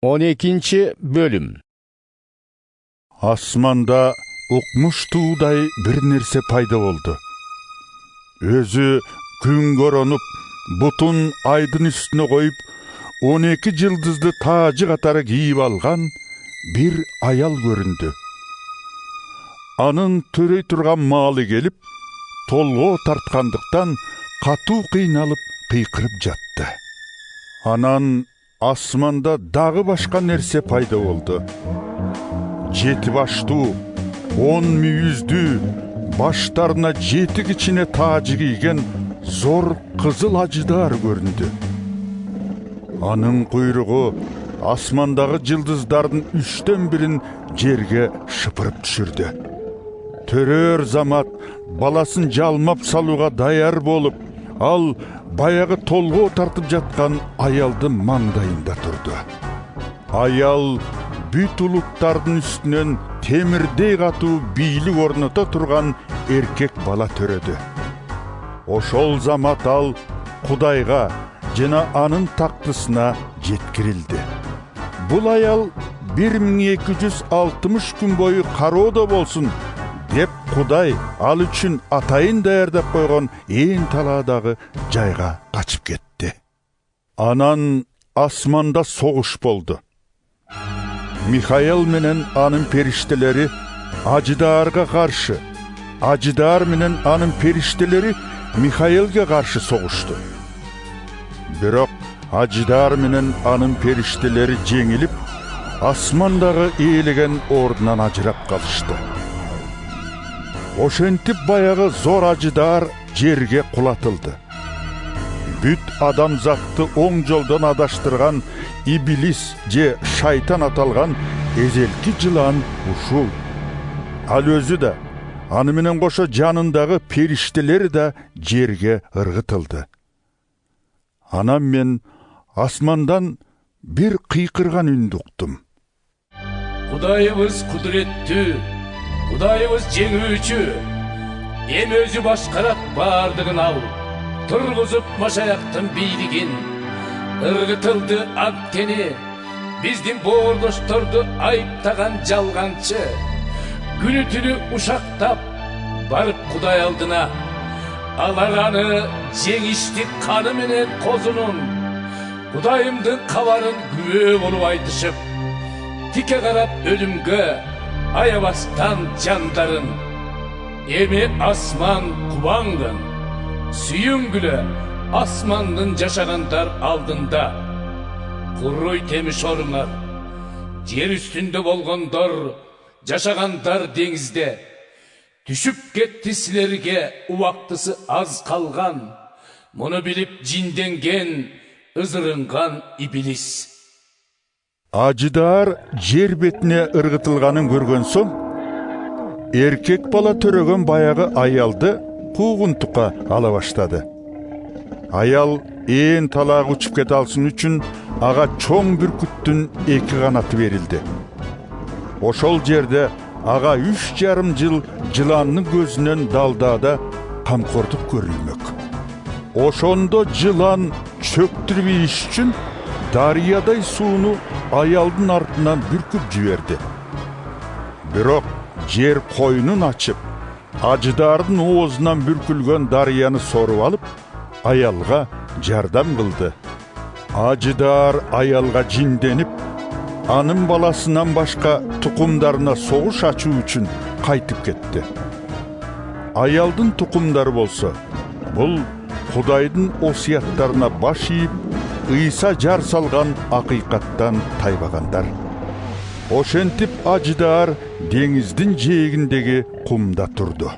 12 bölüm. Asmanda ukmuş tuğday bir nerse payda oldu. Özü gün görünüp, butun aydın üstüne koyup, 12 yıldızlı tacı katara giyip algan bir ayal göründü. Anın törey turgan malı gelip, tolgo tartkandıktan katu kıynalıp kıykırıp jattı. Anan asmanda dağı başka nerse payda oldu. 7 baştı, 10 yüzdü, başlarına 7 içine tacı giygen zor kızıl acıdar göründü. Anın kuyruğu asmandağı yıldızların 3'ten birin jerge şıpırıp düşürdü. Törör zamat balasın jalmap saluğa dayar bolup, al bayağı tolgo tartıp jatkan ayaldın mangdayında turdu. Ayal büt uluktardın üstünen temirdey katуу biйлик ornota turgan erkek bala törödü. Oşol zamat al Kudayga jana anın taktısına жеткирилди. Bul ayal 1260 gün boyu karooda bolsun деп Kuday al üçün atayın daярдап койгон ээн талаадагы жайга качып кетти. Анан асманда согуш болду. Михаил менен анын периштелери Acıdarga karşı, Acıdar менен анын периштелери Михаилге каршы согушту. Бирок Acıdar менен анын периштелери жеңилип, асмандагы ээлеген ордунан ажырап калышты. Ошентип баягы зор Acıdar жерге кулатылды. Бүт адамзатты оң жолдон адаштырган İblis же шайтан аталган эзелки жылан ушул. Ал өзү да, аны менен кошо жанындагы периштелери да жерге ыргытылды. Анан мен асмандан bir кыйкырган үндү уктум. Кудайыбыз кудуреттүү, Кудайыбыз жеңүүчү, эм өзү башкарат бардыгын ал. Тургузуп машаяктын бийлигин, ыргытылды анткени биздин боордошторду айыптаган жалганчы. Günü tünü uşaktap barıp Kuday aldına, alар аны жеңишти kanı menen kozunun, Kudayımdın kavarın güve bolup aytışıp, tike karap ölümgö ayabastan candarın, emi asman kubangın, süyüngülü asmandın jaşagandar aldında, kuruy temiş orunlar, yer üstünde bolgondor, Jaşagandar dengizde, düşüp ketти силерге убактысы аз калган, муну билип жинденген, ызырынган İblis. Acıdar жер бетине ыргытылганын көргөн соң, эркек бала төрөгөн баягы аялды куугунтукка ала баштады. Аял ээн талаак учуп кете алсын үчүн ага чоң бүркүттүн 2 канаты берилди. Ошол жерде ага 3,5 жыл жыланның көзүнөн далдада камкордук көрүлмөк. Ошондо жылан чөктүрүп ийиш үчүн дарыядай сууну аялдын артынан бүркүп жиберди. Бирок жер койнун ачып, Acıdардын оозунан бүркүлгөн дарыяны соруп алып, аялга жардам кылды. Acıdar аялга жинденип, анын баласынан башка тукумдарына согуш ачуу үчүн кайтып кетти. Аялдын тукумдары болсо, бул Кудайдын осуяттарына баш ийип, ыйса жар салган акыйкаттан тайбагандар. Ошентип Acıdar деңиздин жээгиндеги кумда турду.